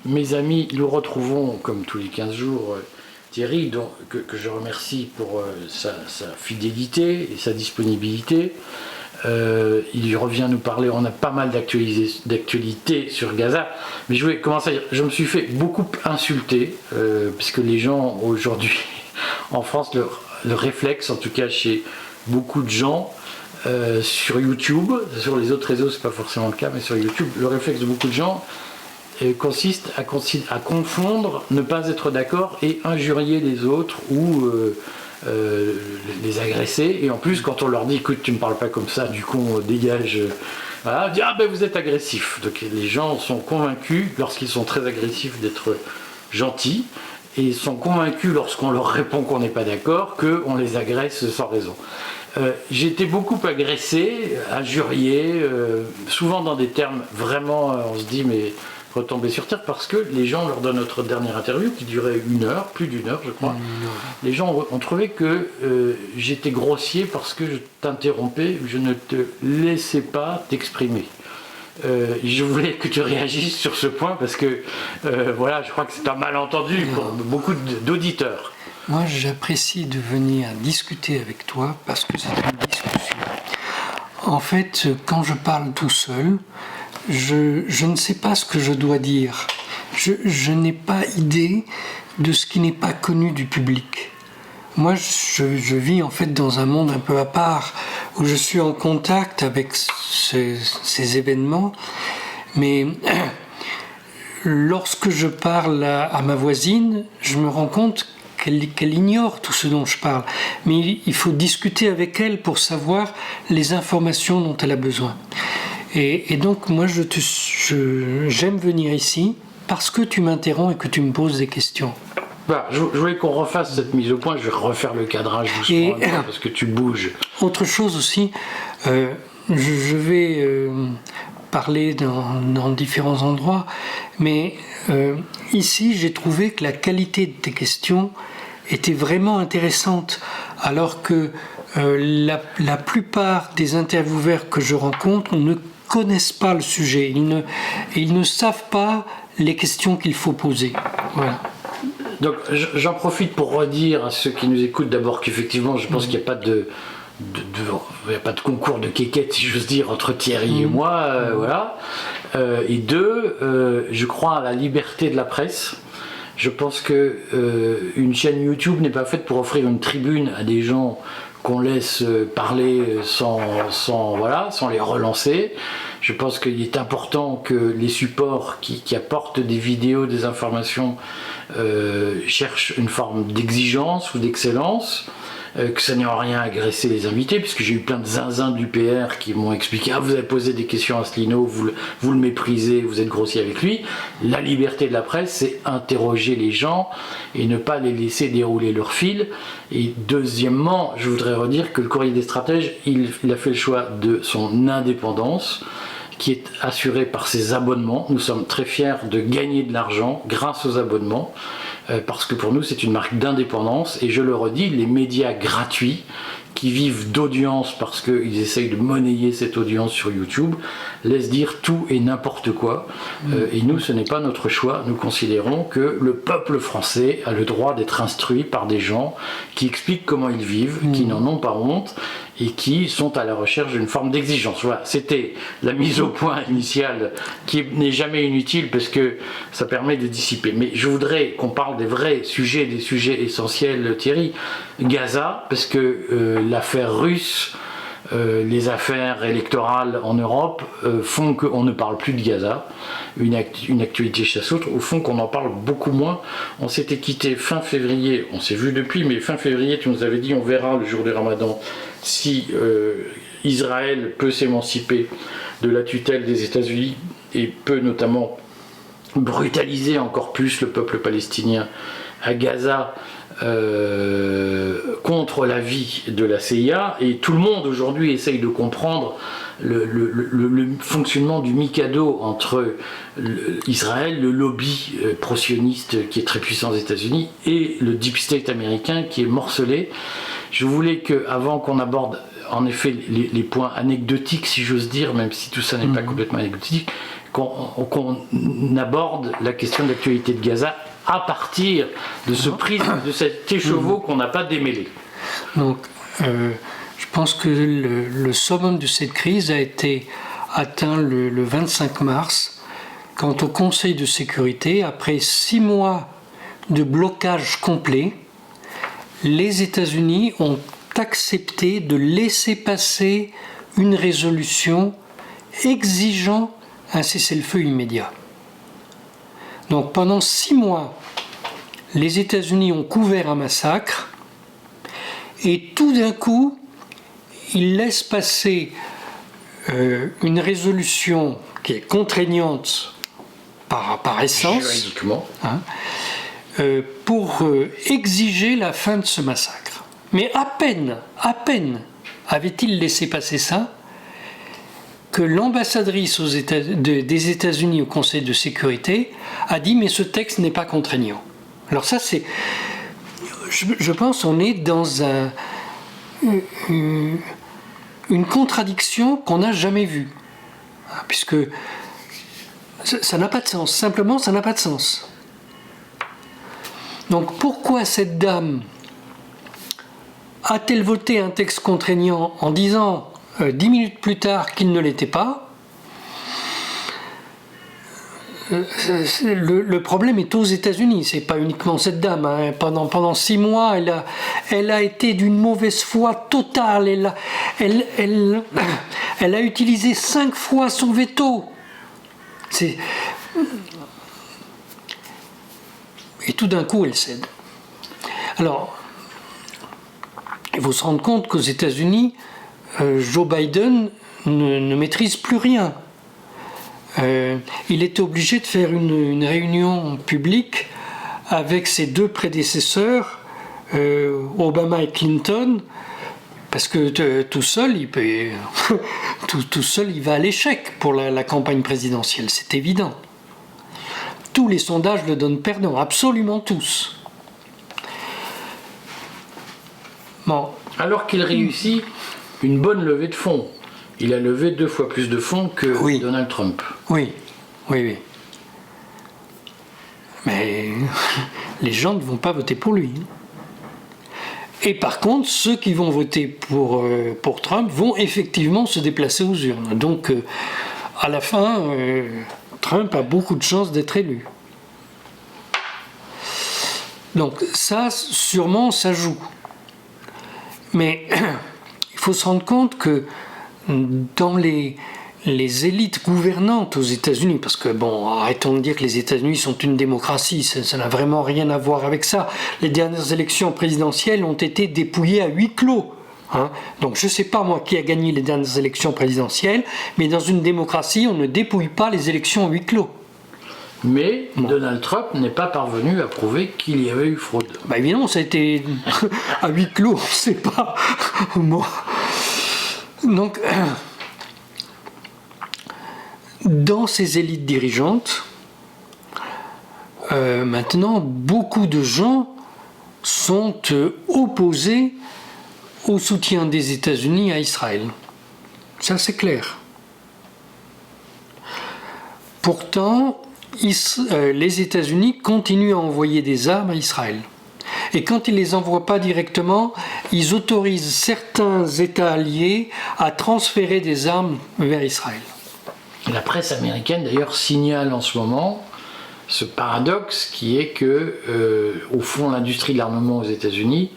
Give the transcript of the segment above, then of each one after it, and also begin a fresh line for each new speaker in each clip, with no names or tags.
mes amis, nous retrouvons comme tous les 15 jours Thierry, que je remercie pour sa fidélité et sa disponibilité. Il revient nous parler, on a pas mal d'actualités sur Gaza, mais je voulais commencer à dire, je me suis fait beaucoup insulter, puisque les gens aujourd'hui en France, le réflexe, en tout cas chez beaucoup de gens, sur YouTube, sur les autres réseaux c'est pas forcément le cas, mais sur YouTube, le réflexe de beaucoup de gens consiste à confondre ne pas être d'accord et injurier les autres ou les agresser. Et en plus, quand on leur dit écoute, tu me parles pas comme ça, du coup on dégage, voilà, on dit ah ben vous êtes agressif. Donc les gens sont convaincus lorsqu'ils sont très agressifs d'être gentils et sont convaincus lorsqu'on leur répond qu'on n'est pas d'accord qu'on les agresse sans raison. J'ai été beaucoup agressé, injurié, souvent dans des termes vraiment, on se dit mais retomber sur terre, parce que les gens, lors de notre dernière interview qui durait 1 heure, plus d'1 heure je crois, les gens ont trouvé que j'étais grossier parce que je t'interrompais, je ne te laissais pas t'exprimer. Je voulais que tu réagisses sur ce point parce que voilà, je crois que c'est un malentendu pour beaucoup d'auditeurs.
Moi, j'apprécie de venir discuter avec toi parce que c'est une discussion. En fait, quand je parle tout seul, je ne sais pas ce que je dois dire. Je n'ai pas idée de ce qui n'est pas connu du public. Moi, je vis en fait dans un monde un peu à part où je suis en contact avec ces événements, mais lorsque je parle à ma voisine, je me rends compte qu'elle ignore tout ce dont je parle. Mais il faut discuter avec elle pour savoir les informations dont elle a besoin. Et donc, moi, j'aime venir ici parce que tu m'interromps et que tu me poses des questions.
Bah, je voulais qu'on refasse cette mise au point. Je vais refaire le cadrage doucement parce que tu bouges.
Autre chose aussi, je vais parler dans différents endroits, mais ici, j'ai trouvé que la qualité de tes questions était vraiment intéressante, alors que la plupart des intervieweurs que je rencontre ne connaissent pas le sujet, ils ne savent pas les questions qu'il faut poser. Voilà.
Donc j'en profite pour redire à ceux qui nous écoutent d'abord qu'effectivement je pense qu'il n'y a pas il n'y a pas de concours de quéquette, si j'ose dire, entre Thierry et moi, voilà. Et deux, je crois à la liberté de la presse. Je pense que une chaîne YouTube n'est pas faite pour offrir une tribune à des gens qu'on laisse parler sans les relancer. Je pense qu'il est important que les supports qui apportent des vidéos, des informations, cherchent une forme d'exigence ou d'excellence, que ça n'ait en rien agressé les invités, puisque j'ai eu plein de zinzins du PR qui m'ont expliqué « Ah, vous avez posé des questions à Asselineau, vous le méprisez, vous êtes grossier avec lui ». La liberté de la presse, c'est interroger les gens et ne pas les laisser dérouler leur fil. Et deuxièmement, je voudrais redire que le Courrier des Stratèges, il a fait le choix de son indépendance, qui est assurée par ses abonnements. Nous sommes très fiers de gagner de l'argent grâce aux abonnements, parce que pour nous c'est une marque d'indépendance, et je le redis, les médias gratuits qui vivent d'audience parce qu'ils essayent de monnayer cette audience sur YouTube, laissent dire tout et n'importe quoi. Et nous, ce n'est pas notre choix. Nous considérons que le peuple français a le droit d'être instruit par des gens qui expliquent comment ils vivent, qui n'en ont pas honte et qui sont à la recherche d'une forme d'exigence. Voilà, c'était la mise au point initiale qui n'est jamais inutile parce que ça permet de dissiper. Mais je voudrais qu'on parle des vrais sujets, des sujets essentiels, Thierry. Gaza, parce que l'affaire russe, les affaires électorales en Europe font qu'on ne parle plus de Gaza, une actualité chasse autre, au fond qu'on en parle beaucoup moins. On s'était quitté fin février, on s'est vu depuis, mais fin février tu nous avais dit on verra le jour du Ramadan si Israël peut s'émanciper de la tutelle des États-Unis et peut notamment brutaliser encore plus le peuple palestinien à Gaza, contre l'avis de la CIA, et tout le monde aujourd'hui essaye de comprendre le fonctionnement du Mikado entre Israël, le lobby pro-sioniste qui est très puissant aux États-Unis, et le deep state américain qui est morcelé. Je voulais que, avant qu'on aborde en effet les points anecdotiques, si j'ose dire, même si tout ça n'est pas complètement anecdotique, qu'on aborde la question de l'actualité de Gaza à partir de ce prisme, de cet écheveau qu'on n'a pas démêlé.
Donc, je pense que le summum de cette crise a été atteint le 25 mars, quand au Conseil de sécurité, après 6 mois de blocage complet, les États-Unis ont accepté de laisser passer une résolution exigeant un cessez-le-feu immédiat. Donc pendant 6 mois, les États-Unis ont couvert un massacre et tout d'un coup, ils laissent passer une résolution qui est contraignante par essence,
juridiquement,
pour exiger la fin de ce massacre. Mais à peine avait-il laissé passer ça, que l'ambassadrice des États-Unis au Conseil de sécurité a dit « mais ce texte n'est pas contraignant ». Alors ça, c'est... Je pense qu'on est dans une contradiction qu'on n'a jamais vue. Puisque ça n'a pas de sens. Simplement, ça n'a pas de sens. Donc pourquoi cette dame a-t-elle voté un texte contraignant en disant 10 minutes plus tard qu'il ne l'était pas? Le problème est aux États-Unis, c'est pas uniquement cette dame. Hein. Pendant 6 mois, elle a été d'une mauvaise foi totale. Elle a utilisé 5 fois son veto. Et tout d'un coup, elle cède. Alors, il faut se rendre compte qu'aux États-Unis, Joe Biden ne maîtrise plus rien. Il était obligé de faire une réunion publique avec ses 2 prédécesseurs, Obama et Clinton, parce que tout seul, tout seul, il va à l'échec pour la campagne présidentielle, c'est évident. Tous les sondages le donnent perdant, absolument tous. Bon.
Alors qu'il réussit une bonne levée de fonds. Il a levé 2 fois plus de fonds que Donald Trump.
Oui. Mais les gens ne vont pas voter pour lui. Et par contre, ceux qui vont voter pour Trump vont effectivement se déplacer aux urnes. Donc, à la fin, Trump a beaucoup de chances d'être élu. Donc ça, sûrement, ça joue. Mais il faut se rendre compte que dans les élites gouvernantes aux États-Unis, parce que bon, arrêtons de dire que les États-Unis sont une démocratie, ça n'a vraiment rien à voir avec ça. Les dernières élections présidentielles ont été dépouillées à huis clos. Hein. Donc je ne sais pas moi qui a gagné les dernières élections présidentielles, mais dans une démocratie, on ne dépouille pas les élections à huis clos.
Mais Donald Trump n'est pas parvenu à prouver qu'il y avait eu fraude.
Bah évidemment, ça a été à huis clos, on ne sait pas. Bon. Donc, dans ces élites dirigeantes, maintenant, beaucoup de gens sont opposés au soutien des États-Unis à Israël. Ça, c'est clair. Pourtant, les États-Unis continuent à envoyer des armes à Israël. Et quand ils ne les envoient pas directement, ils autorisent certains États alliés à transférer des armes vers Israël.
La presse américaine, d'ailleurs, signale en ce moment ce paradoxe qui est que, au fond, l'industrie de l'armement aux États-Unis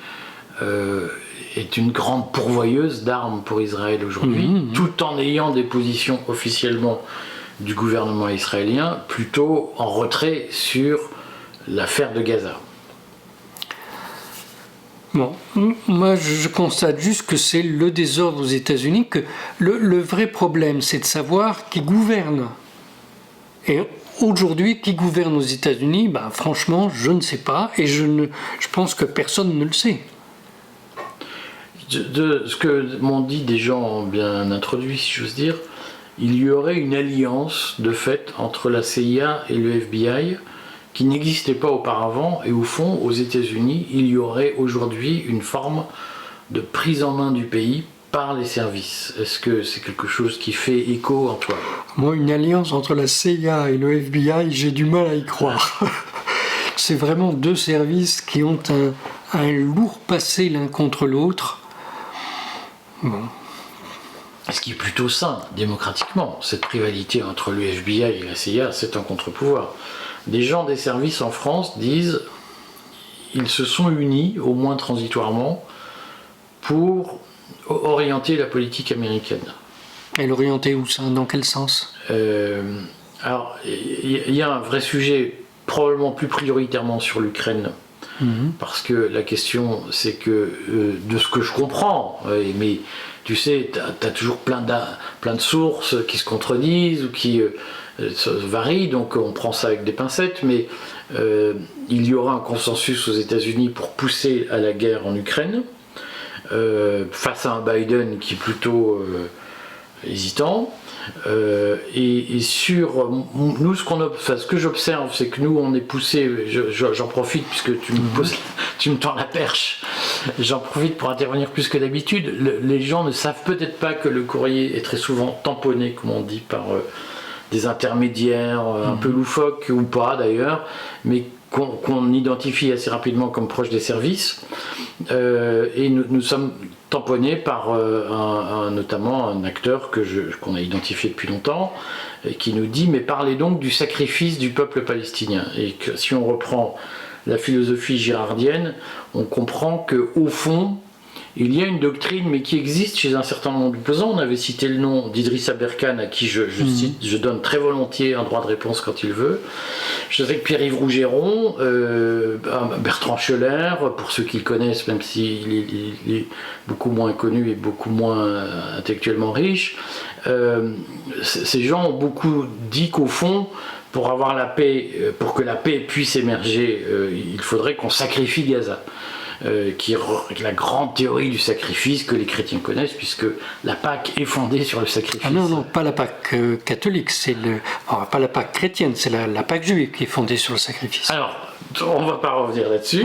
est une grande pourvoyeuse d'armes pour Israël aujourd'hui, tout en ayant des positions officiellement du gouvernement israélien plutôt en retrait sur l'affaire de Gaza.
Bon, moi je constate juste que c'est le désordre aux États-Unis, que le vrai problème c'est de savoir qui gouverne. Et aujourd'hui, qui gouverne aux États-Unis, ben, franchement, je ne sais pas, et je pense que personne ne le sait.
De ce que m'ont dit des gens bien introduits, si j'ose dire, il y aurait une alliance de fait entre la CIA et le FBI qui n'existait pas auparavant, et au fond, aux États-Unis, il y aurait aujourd'hui une forme de prise en main du pays par les services. Est-ce que c'est quelque chose qui fait écho en toi?
Moi, une alliance entre la CIA et le FBI, j'ai du mal à y croire. C'est vraiment deux services qui ont un lourd passé l'un contre l'autre. Bon.
Ce qui est plutôt sain, démocratiquement. Cette rivalité entre le FBI et la CIA, c'est un contre-pouvoir. Des gens des services en France disent ils se sont unis, au moins transitoirement, pour orienter la politique américaine.
Et l'orienter où ça? Dans quel sens?
Alors, il y a un vrai sujet, probablement plus prioritairement sur l'Ukraine, parce que la question, c'est que, de ce que je comprends, mais tu sais, tu as toujours plein de sources qui se contredisent ou qui varient, donc on prend ça avec des pincettes, mais il y aura un consensus aux États-Unis pour pousser à la guerre en Ukraine, face à un Biden qui est plutôt hésitant. Et sur nous, ce que j'observe, c'est que nous, on est poussé. J'en profite puisque tu me tends la perche. J'en profite pour intervenir plus que d'habitude. Les gens ne savent peut-être pas que le courrier est très souvent tamponné, comme on dit, par des intermédiaires un peu loufoques ou pas d'ailleurs, mais qu'on identifie assez rapidement comme proches des services. Et nous sommes tamponnés par notamment un acteur qu'on a identifié depuis longtemps, et qui nous dit mais parlez donc du sacrifice du peuple palestinien. Et que si on reprend la philosophie girardienne, on comprend qu'au fond, il y a une doctrine, mais qui existe chez un certain nombre d'opposants. On avait cité le nom d'Idriss Aberkan, à qui je donne très volontiers un droit de réponse quand il veut. Je sais que Pierre-Yves Rougeron, Bertrand Schoeller, pour ceux qui le connaissent, même s'il est beaucoup moins connu et beaucoup moins intellectuellement riche, ces gens ont beaucoup dit qu'au fond, pour avoir la paix, pour que la paix puisse émerger, il faudrait qu'on sacrifie Gaza. Qui est la grande théorie du sacrifice que les chrétiens connaissent, puisque la Pâque est fondée sur le sacrifice.
Ah non, pas la Pâque catholique, pas la Pâque chrétienne, c'est la Pâque juive qui est fondée sur le sacrifice.
Alors, on ne va pas revenir là-dessus.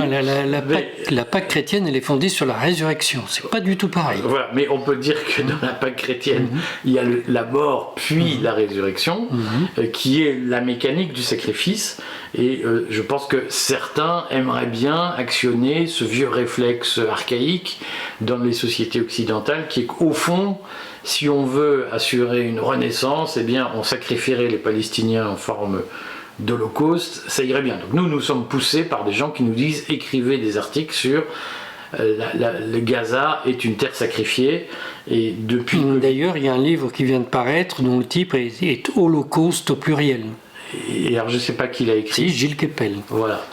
La Pâque chrétienne, elle est fondée sur la résurrection, c'est pas du tout pareil.
Voilà, mais on peut dire que dans la Pâque chrétienne, il y a la mort puis la résurrection, qui est la mécanique du sacrifice. Et je pense que certains aimeraient bien actionner ce vieux réflexe archaïque dans les sociétés occidentales, qui est qu'au fond, si on veut assurer une renaissance, eh bien, on sacrifierait les Palestiniens en forme d'holocauste, ça irait bien. Donc nous sommes poussés par des gens qui nous disent écrivez des articles sur le Gaza est une terre sacrifiée. Et depuis
D'ailleurs, il y a un livre qui vient de paraître dont le titre est Holocauste au pluriel.
Et alors je ne sais pas qui l'a écrit.
Si, Gilles Kepel.
Voilà.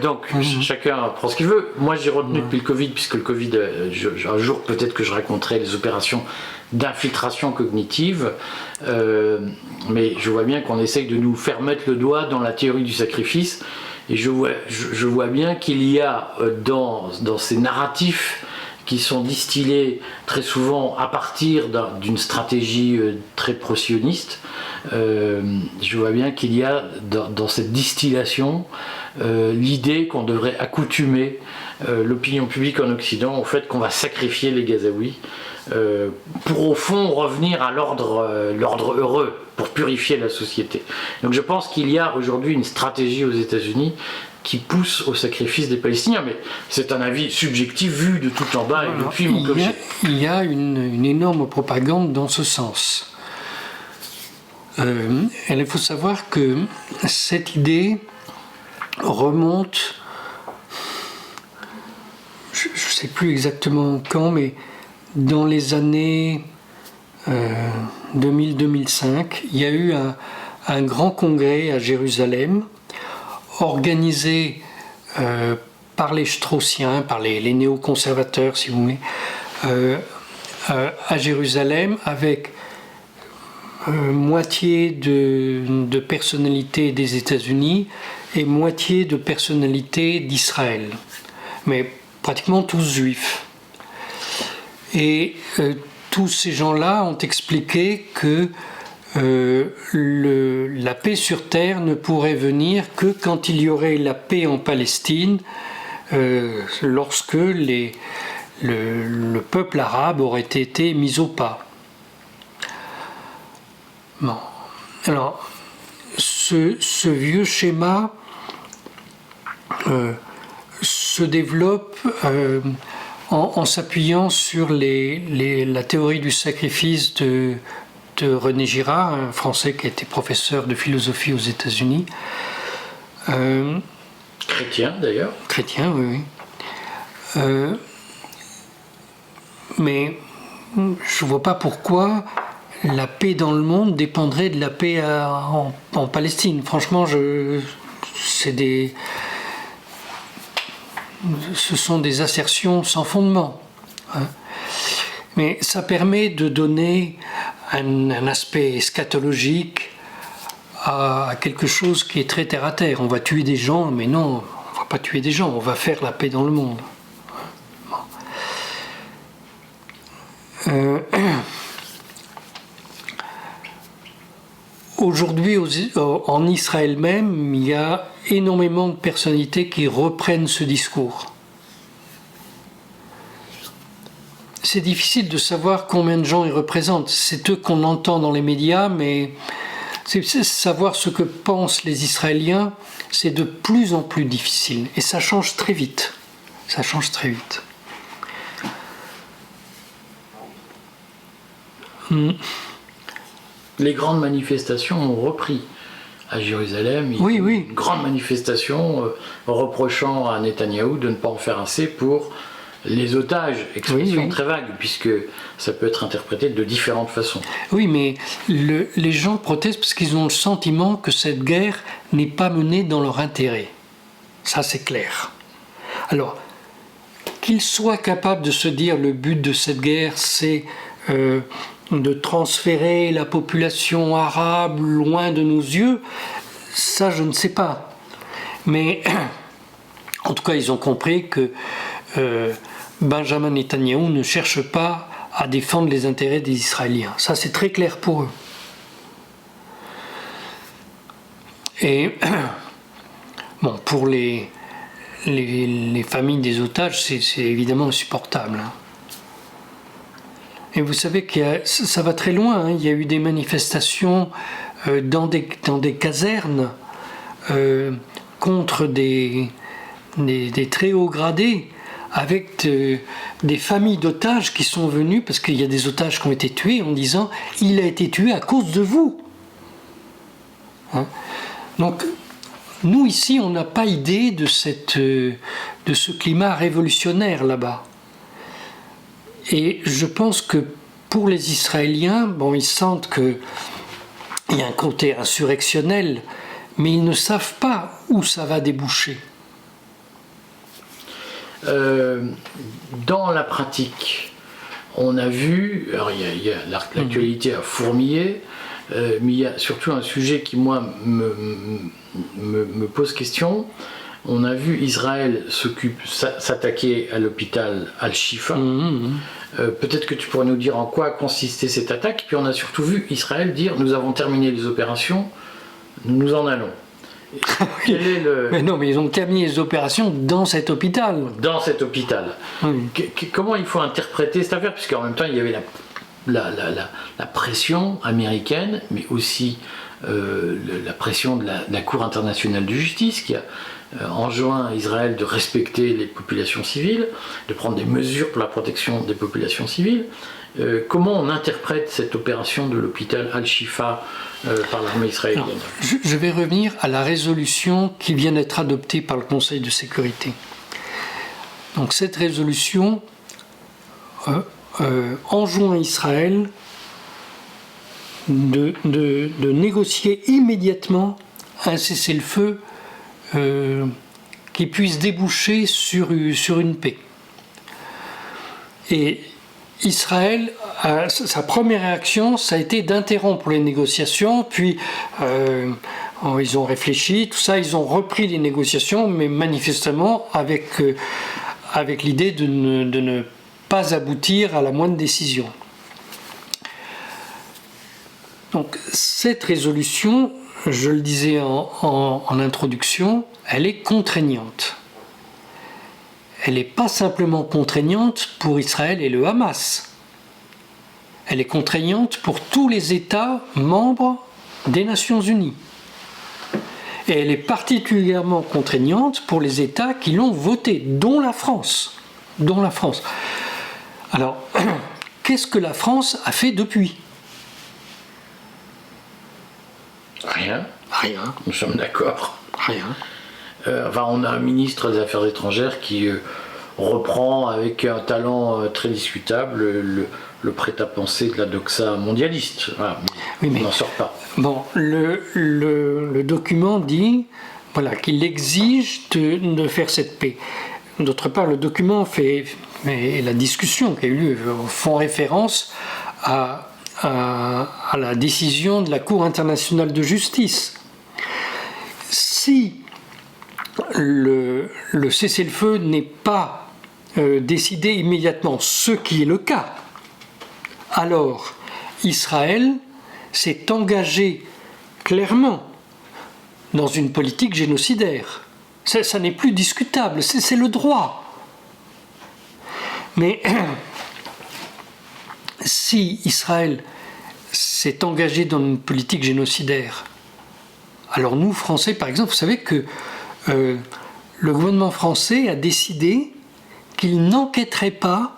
Donc chacun prend ce qu'il veut. Moi j'ai retenu depuis le Covid, puisque le Covid, un jour peut-être que je raconterai les opérations d'infiltration cognitive, mais je vois bien qu'on essaye de nous faire mettre le doigt dans la théorie du sacrifice, et je vois bien qu'il y a dans ces narratifs qui sont distillés très souvent à partir d'une stratégie très pro-sioniste, je vois bien qu'il y a dans cette distillation l'idée qu'on devrait accoutumer l'opinion publique en Occident au fait qu'on va sacrifier les Gazaouis pour au fond revenir à l'ordre heureux, pour purifier la société. Donc je pense qu'il y a aujourd'hui une stratégie aux États-Unis qui pousse au sacrifice des Palestiniens, mais c'est un avis subjectif vu de tout en bas et depuis mon clocher.
Il y a une énorme propagande dans ce sens. Il faut savoir que cette idée remonte, je ne sais plus exactement quand, mais dans les années 2000-2005, il y a eu un grand congrès à Jérusalem, organisé par les Straussiens, par les néoconservateurs, si vous voulez, à Jérusalem, avec moitié de personnalités des États-Unis et moitié de personnalités d'Israël, mais pratiquement tous juifs. Et tous ces gens-là ont expliqué que la paix sur terre ne pourrait venir que quand il y aurait la paix en Palestine, lorsque le peuple arabe aurait été mis au pas. Bon. Alors, ce vieux schéma se développe en s'appuyant sur la théorie du sacrifice de René Girard, un Français qui a été professeur de philosophie aux États-Unis.
Chrétien d'ailleurs.
Chrétien, oui. Mais je ne vois pas pourquoi la paix dans le monde dépendrait de la paix en Palestine. Franchement, ce sont des assertions sans fondement. Hein. Mais ça permet de donner un aspect eschatologique à quelque chose qui est très terre à terre. On va tuer des gens, mais non, on ne va pas tuer des gens, on va faire la paix dans le monde. Aujourd'hui, en Israël même, il y a énormément de personnalités qui reprennent ce discours. C'est difficile de savoir combien de gens ils représentent. C'est eux qu'on entend dans les médias, mais savoir ce que pensent les Israéliens, c'est de plus en plus difficile. Et ça change très vite. Ça change très vite.
Les grandes manifestations ont repris. À Jérusalem, il y a eu une grande manifestation reprochant à Netanyahou de ne pas en faire assez pour les otages. Expression très vague, puisque ça peut être interprété de différentes façons.
Oui, mais les gens protestent parce qu'ils ont le sentiment que cette guerre n'est pas menée dans leur intérêt. Ça, c'est clair. Alors, qu'ils soient capables de se dire le but de cette guerre, c'est de transférer la population arabe loin de nos yeux, ça je ne sais pas. Mais en tout cas, ils ont compris que Benjamin Netanyahou ne cherche pas à défendre les intérêts des Israéliens. Ça, c'est très clair pour eux. Et bon, pour les familles des otages, c'est évidemment insupportable. Hein. Et vous savez que ça va très loin. Hein. Il y a eu des manifestations dans des casernes contre des très hauts gradés, avec des familles d'otages qui sont venues, parce qu'il y a des otages qui ont été tués, en disant « il a été tué à cause de vous hein ». Donc, nous ici, on n'a pas idée de ce climat révolutionnaire là-bas. Et je pense que pour les Israéliens, bon, ils sentent qu'il y a un côté insurrectionnel, mais ils ne savent pas où ça va déboucher.
Dans la pratique, on a vu, alors l'actualité a fourmillé, mais il y a surtout un sujet qui, moi, me pose question. On a vu Israël s'attaquer à l'hôpital Al-Shifa. Peut-être que tu pourrais nous dire en quoi consistait cette attaque. Puis on a surtout vu Israël dire « nous avons terminé les opérations, nous en allons ».
Mais non, mais ils ont terminé les opérations dans cet hôpital.
Dans cet hôpital. Comment il faut interpréter cette affaire? Puisqu'en même temps, il y avait la pression américaine, mais aussi la pression de la Cour internationale de justice qui a enjoint à Israël de respecter les populations civiles, de prendre des mesures pour la protection des populations civiles. Comment on interprète cette opération de l'hôpital Al-Shifa par l'armée israélienne?
Alors, je vais revenir à la résolution qui vient d'être adoptée par le Conseil de sécurité. Donc cette résolution enjoint Israël de négocier immédiatement un cessez-le-feu qui puisse déboucher sur une paix. Et Israël, sa première réaction, ça a été d'interrompre les négociations, puis ils ont réfléchi, tout ça, ils ont repris les négociations, mais manifestement avec l'idée de ne pas aboutir à la moindre décision. Donc cette résolution, je le disais en introduction, elle est contraignante. elle n'est pas simplement contraignante pour Israël et le Hamas. Elle est contraignante pour tous les États membres des Nations Unies. Et elle est particulièrement contraignante pour les États qui l'ont votée, dont la France. Alors, qu'est-ce que la France a fait depuis ?
Rien.
Rien.
Nous sommes d'accord.
Rien.
On a un ministre des Affaires étrangères qui reprend avec un talent très discutable le prêt-à-penser de la doxa mondialiste. Voilà.
Oui, mais
on n'en sort pas.
Bon, le document dit qu'il exige de faire cette paix. D'autre part, le document et la discussion qui a eu lieu font référence à la décision de la Cour internationale de justice. Si le cessez-le-feu n'est pas décidé immédiatement, ce qui est le cas, alors Israël s'est engagé clairement dans une politique génocidaire. Ça n'est plus discutable, c'est le droit. Mais si Israël s'est engagé dans une politique génocidaire, alors nous, Français, par exemple, vous savez que le gouvernement français a décidé qu'il n'enquêterait pas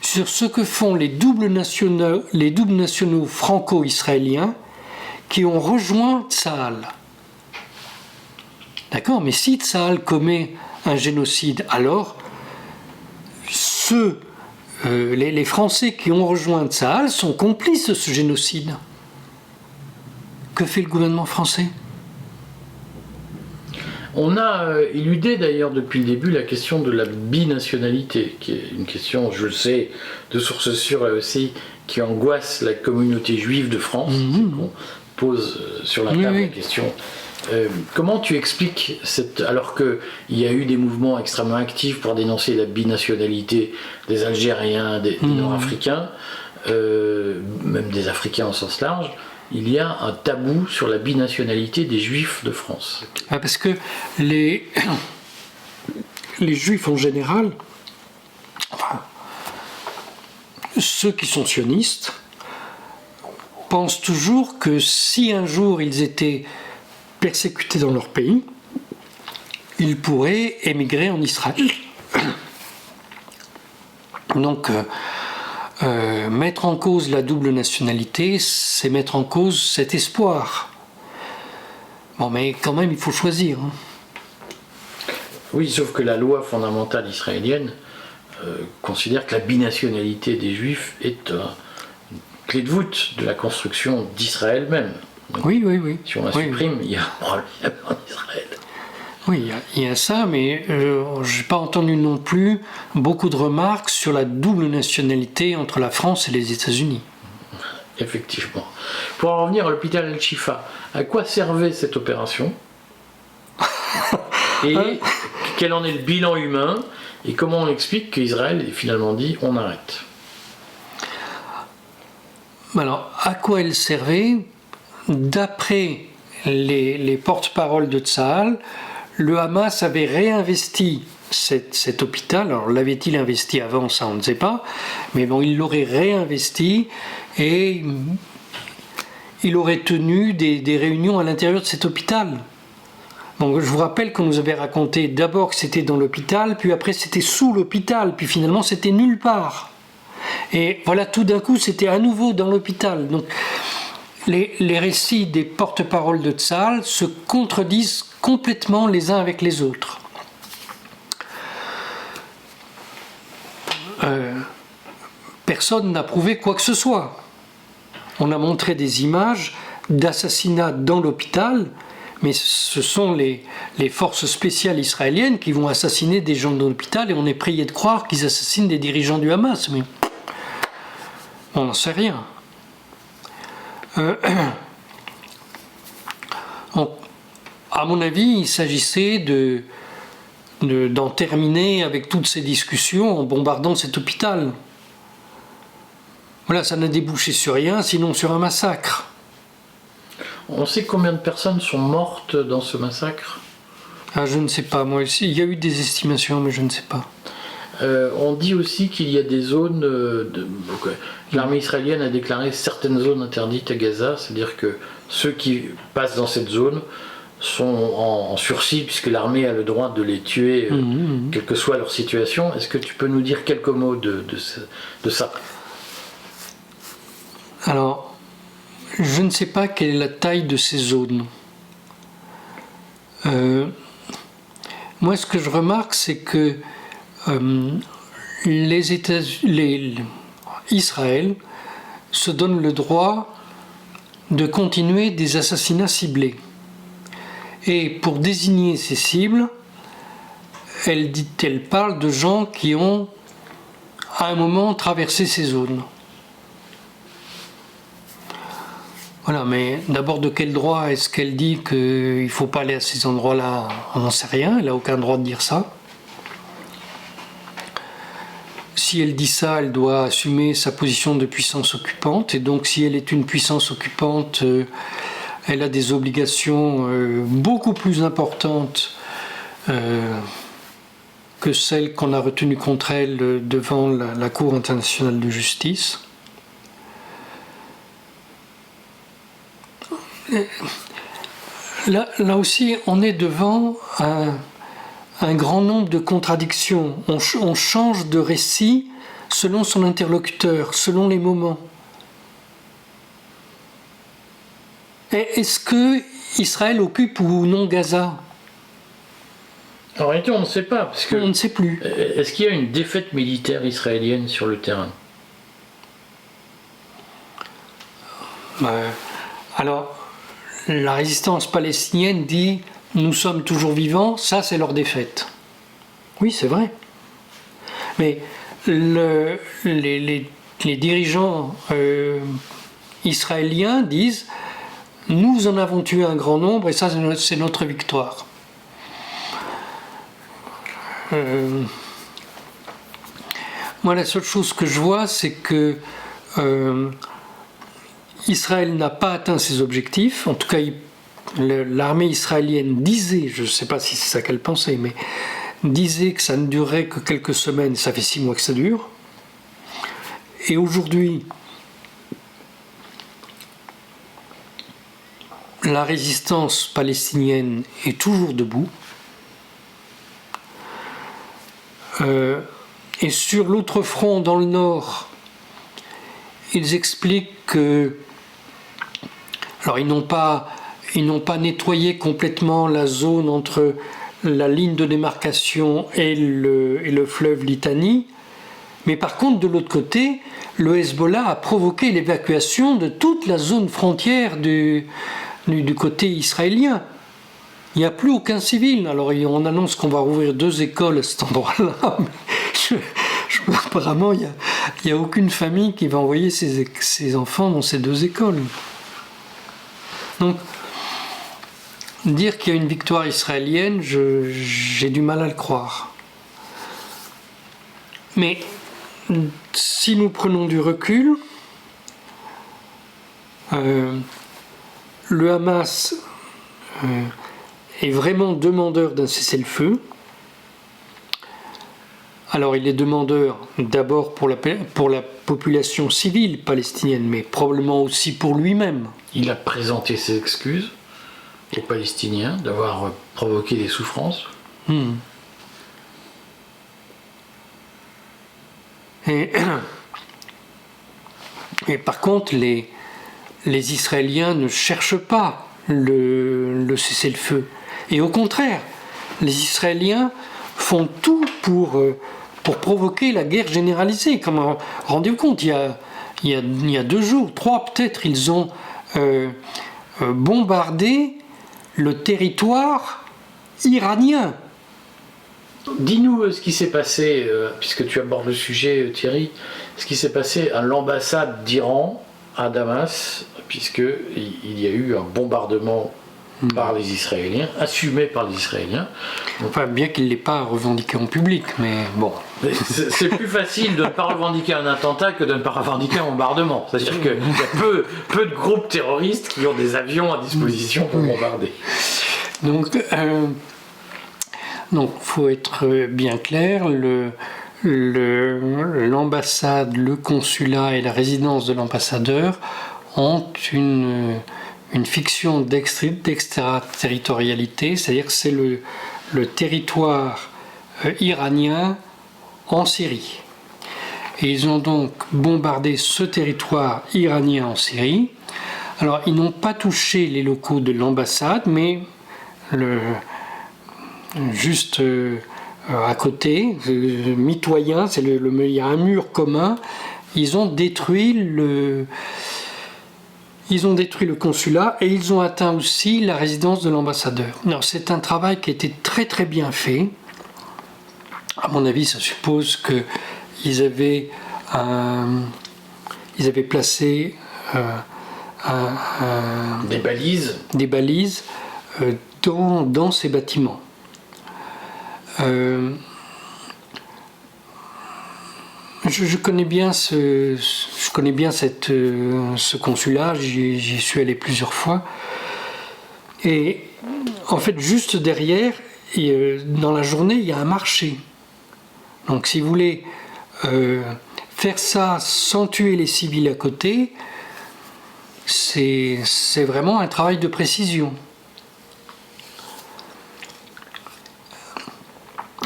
sur ce que font les doubles nationaux franco-israéliens qui ont rejoint Tsahal. D'accord ? Mais si Tsahal commet un génocide, alors les Français qui ont rejoint Tsahal sont complices de ce génocide. Que fait le gouvernement français ?
On a éludé d'ailleurs depuis le début la question de la binationalité, qui est une question, je le sais, de sources sûres là aussi, qui angoisse la communauté juive de France. On pose sur la table la question. Comment tu expliques alors qu'il y a eu des mouvements extrêmement actifs pour dénoncer la binationalité des Algériens, des Nord-Africains, même des Africains au sens large, il y a un tabou sur la binationalité des Juifs de France.
Parce que les Juifs en général, ceux qui sont sionistes, pensent toujours que si un jour ils étaient persécutés dans leur pays, ils pourraient émigrer en Israël. Donc, mettre en cause la double nationalité, c'est mettre en cause cet espoir. Bon, mais quand même, il faut choisir.
Oui, sauf que la loi fondamentale israélienne considère que la binationalité des Juifs est une clé de voûte de la construction d'Israël même. Donc,
oui.
Si on la supprime, il y a un problème en Israël.
Oui, il y a ça, mais je n'ai pas entendu non plus beaucoup de remarques sur la double nationalité entre la France et les États-Unis.
Effectivement. Pour en revenir à l'hôpital Al-Shifa, à quoi servait cette opération ? Et quel en est le bilan humain ? Et comment on explique qu'Israël ait finalement dit on arrête ?
Alors, à quoi elle servait ? D'après les porte-paroles de Tsahal, le Hamas avait réinvesti cet hôpital. Alors, l'avait-il investi avant, ça on ne sait pas, mais bon, il l'aurait réinvesti et il aurait tenu des réunions à l'intérieur de cet hôpital. Bon, je vous rappelle qu'on nous avait raconté d'abord que c'était dans l'hôpital, puis après c'était sous l'hôpital, puis finalement c'était nulle part. Et voilà, tout d'un coup c'était à nouveau dans l'hôpital. Donc, les récits des porte-paroles de Tsahal se contredisent complètement les uns avec les autres. Personne n'a prouvé quoi que ce soit. On a montré des images d'assassinats dans l'hôpital, mais ce sont les forces spéciales israéliennes qui vont assassiner des gens dans l'hôpital et on est prié de croire qu'ils assassinent des dirigeants du Hamas, mais on n'en sait rien. À mon avis, il s'agissait d'en terminer avec toutes ces discussions en bombardant cet hôpital. Voilà, ça n'a débouché sur rien, sinon sur un massacre.
On sait combien de personnes sont mortes dans ce massacre ?
Ah, je ne sais pas, moi aussi. Il y a eu des estimations, mais je ne sais pas.
On dit aussi qu'il y a des zones. L'armée israélienne a déclaré certaines zones interdites à Gaza, c'est-à-dire que ceux qui passent dans cette zone sont en sursis, puisque l'armée a le droit de les tuer, quelle que soit leur situation. Est-ce que tu peux nous dire quelques mots de ça?
Alors, je ne sais pas quelle est la taille de ces zones. Moi, ce que je remarque, c'est que Israël se donne le droit de continuer des assassinats ciblés. Et pour désigner ces cibles, elle parle de gens qui ont, à un moment, traversé ces zones. Voilà, mais d'abord, de quel droit est-ce qu'elle dit qu'il ne faut pas aller à ces endroits-là? On n'en sait rien, elle n'a aucun droit de dire ça. Si elle dit ça, elle doit assumer sa position de puissance occupante, et donc si elle est une puissance occupante, elle a des obligations beaucoup plus importantes que celles qu'on a retenues contre elle devant la Cour internationale de justice. Là aussi, on est devant un grand nombre de contradictions. On change de récit selon son interlocuteur, selon les moments. Est-ce que Israël occupe ou non Gaza?
En réalité, on ne sait pas. Parce que,
on ne sait plus.
Est-ce qu'il y a une défaite militaire israélienne sur le terrain?
Alors, la résistance palestinienne dit « nous sommes toujours vivants », ça c'est leur défaite. Oui, c'est vrai. Mais les dirigeants israéliens disent « nous en avons tué un grand nombre et ça c'est notre victoire ». Moi, la seule chose que je vois, c'est que Israël n'a pas atteint ses objectifs. En tout cas, l'armée israélienne disait, je ne sais pas si c'est ça qu'elle pensait, mais disait que ça ne durerait que quelques semaines. Ça fait 6 mois que ça dure. Et aujourd'hui, la résistance palestinienne est toujours debout. Et sur l'autre front, dans le nord, ils expliquent que, alors ils n'ont pas nettoyé complètement la zone entre la ligne de démarcation et le fleuve Litanie, mais par contre de l'autre côté, le Hezbollah a provoqué l'évacuation de toute la zone frontière du côté israélien. Il n'y a plus aucun civil. Alors on annonce qu'on va rouvrir 2 écoles à cet endroit-là, mais apparemment il n'y a aucune famille qui va envoyer ses enfants dans ces 2 écoles. Donc, dire qu'il y a une victoire israélienne, j'ai du mal à le croire. Mais si nous prenons du recul, le Hamas est vraiment demandeur d'un cessez-le-feu. Alors il est demandeur d'abord pour la population civile palestinienne, mais probablement aussi pour lui-même.
Il a présenté ses excuses aux Palestiniens d'avoir provoqué des souffrances.
Et par contre, les Israéliens ne cherchent pas le cessez-le-feu. Et au contraire, les Israéliens font tout pour provoquer la guerre généralisée. Rendez-vous compte, il y a 2 jours, 3 peut-être, ils ont bombardé le territoire iranien.
Dis-nous ce qui s'est passé, puisque tu abordes le sujet, Thierry, ce qui s'est passé à l'ambassade d'Iran à Damas, puisqu'il y a eu un bombardement par les Israéliens, assumé par les Israéliens.
Enfin, bien qu'il ne l'ait pas revendiqué en public, mais bon.
C'est plus facile de ne pas revendiquer un attentat que de ne pas revendiquer un bombardement. C'est-à-dire qu'il y a peu de groupes terroristes qui ont des avions à disposition pour bombarder.
Donc, Donc, il faut être bien clair, l'ambassade, le consulat et la résidence de l'ambassadeur ont une fiction d'extraterritorialité, c'est-à-dire que c'est le territoire iranien en Syrie. Et ils ont donc bombardé ce territoire iranien en Syrie. Alors, ils n'ont pas touché les locaux de l'ambassade, mais juste à côté, mitoyen, il y a un mur commun. Ils ont détruit le consulat et ils ont atteint aussi la résidence de l'ambassadeur. Alors, c'est un travail qui a été très très bien fait. À mon avis, ça suppose qu'ils avaient placé des balises dans ces bâtiments. Je connais bien ce consulat, j'y suis allé plusieurs fois. Et en fait, juste derrière, dans la journée, il y a un marché. Donc si vous voulez faire ça sans tuer les civils à côté, c'est vraiment un travail de précision.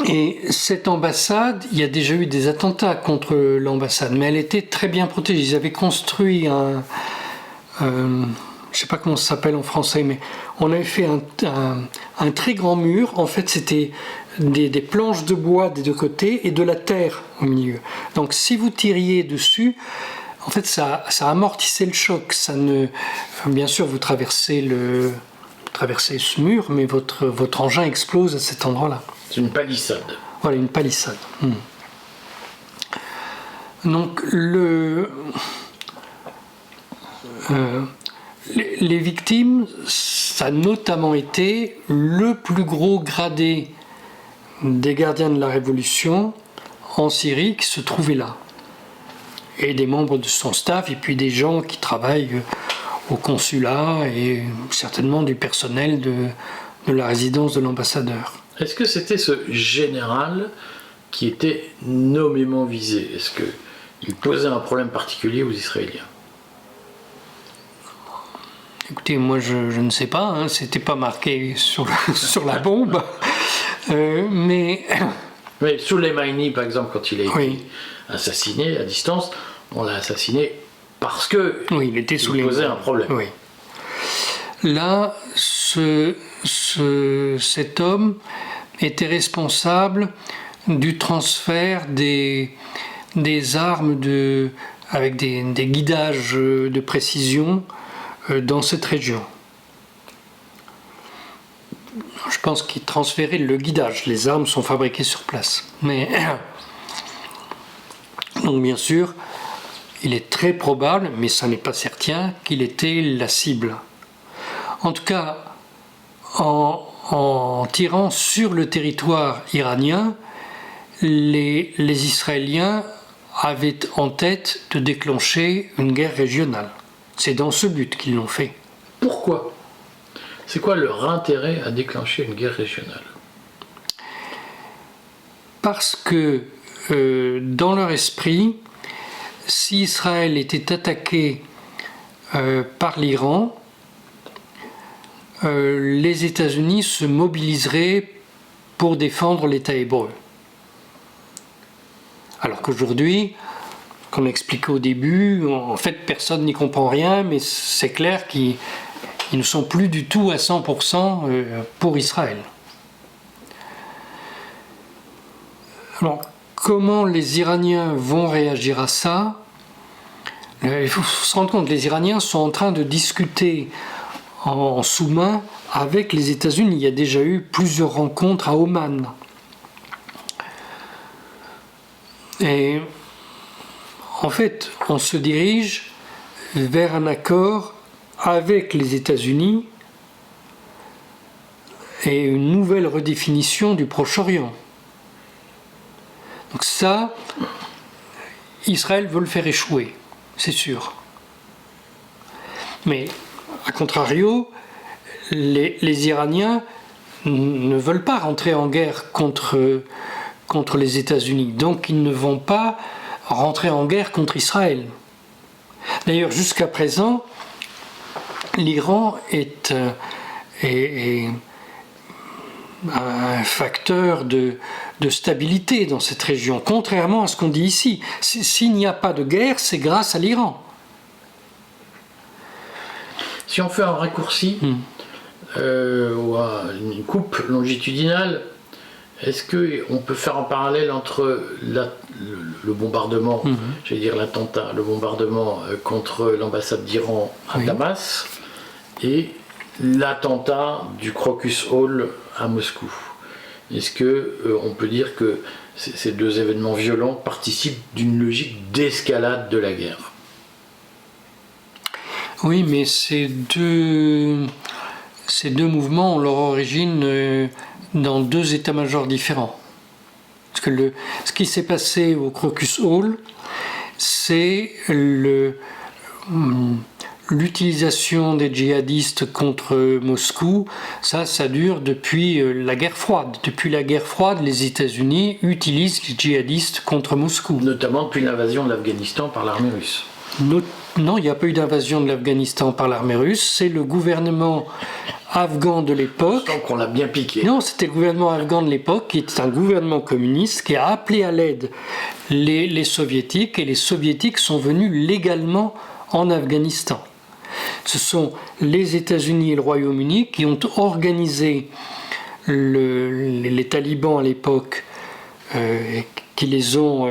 Et cette ambassade, il y a déjà eu des attentats contre l'ambassade, mais elle était très bien protégée. Ils avaient construit je ne sais pas comment ça s'appelle en français, mais on avait fait un très grand mur. En fait, c'était des planches de bois des deux côtés et de la terre au milieu. Donc si vous tiriez dessus, en fait, ça amortissait le choc. Bien sûr, vous traversez ce mur, mais votre engin explose à cet endroit-là.
C'est une palissade.
Voilà, une palissade. Donc, les victimes, ça a notamment été le plus gros gradé des gardiens de la Révolution en Syrie qui se trouvaient là. Et des membres de son staff, et puis des gens qui travaillent au consulat et certainement du personnel de la résidence de l'ambassadeur.
Est-ce que c'était ce général qui était nommément visé? Est-ce qu'il posait un problème particulier aux Israéliens?
Écoutez, moi je ne sais pas, hein, c'était pas marqué sur la bombe, mais
Soleimani, par exemple, quand il a été assassiné à distance, on l'a assassiné parce que il posait un problème.
Oui. Là, cet homme était responsable du transfert des armes avec des guidages de précision dans cette région. Je pense qu'il transférait le guidage. Les armes sont fabriquées sur place. Donc bien sûr, il est très probable, mais ça n'est pas certain, qu'il était la cible. En tout cas, en tirant sur le territoire iranien, les Israéliens avaient en tête de déclencher une guerre régionale. C'est dans ce but qu'ils l'ont fait.
Pourquoi? C'est quoi leur intérêt à déclencher une guerre régionale?
Parce que dans leur esprit, si Israël était attaqué par l'Iran, les États-Unis se mobiliseraient pour défendre l'État hébreu. Alors qu'aujourd'hui, comme expliqué au début, en fait personne n'y comprend rien, mais c'est clair qu'ils ne sont plus du tout à 100% pour Israël. Alors, comment les Iraniens vont réagir à ça? Il faut se rendre compte que les Iraniens sont en train de discuter en sous-main avec les États-Unis. Il y a déjà eu plusieurs rencontres à Oman. Et en fait, on se dirige vers un accord avec les États-Unis et une nouvelle redéfinition du Proche-Orient. Donc ça, Israël veut le faire échouer, c'est sûr. Mais, à contrario, les Iraniens ne veulent pas rentrer en guerre contre les États-Unis. Donc ils ne vont pas rentrer en guerre contre Israël. D'ailleurs, jusqu'à présent, l'Iran est un facteur de stabilité dans cette région, contrairement à ce qu'on dit ici. S'il n'y a pas de guerre, c'est grâce à l'Iran.
Si on fait un raccourci ou une coupe longitudinale, est-ce qu'on peut faire un parallèle entre le bombardement, j'allais dire l'attentat, le bombardement contre l'ambassade d'Iran à Damas et l'attentat du Crocus Hall à Moscou? Est-ce qu'on peut dire que ces deux événements violents participent d'une logique d'escalade de la guerre?
Oui, mais ces deux mouvements ont leur origine dans deux états-majors différents. Parce que ce qui s'est passé au Crocus Hall, c'est l'utilisation des djihadistes contre Moscou. Ça dure depuis la guerre froide. Depuis la guerre froide, les États-Unis utilisent les djihadistes contre Moscou.
Notamment depuis l'invasion de l'Afghanistan par l'armée russe.
Non, il n'y a pas eu d'invasion de l'Afghanistan par l'armée russe. C'est le gouvernement afghan de l'époque.
Je pense qu'on l'a bien piqué.
Non, c'était le gouvernement afghan de l'époque, qui était un gouvernement communiste, qui a appelé à l'aide les soviétiques, et les soviétiques sont venus légalement en Afghanistan. Ce sont les États-Unis et le Royaume-Uni qui ont organisé les talibans à l'époque, qui les ont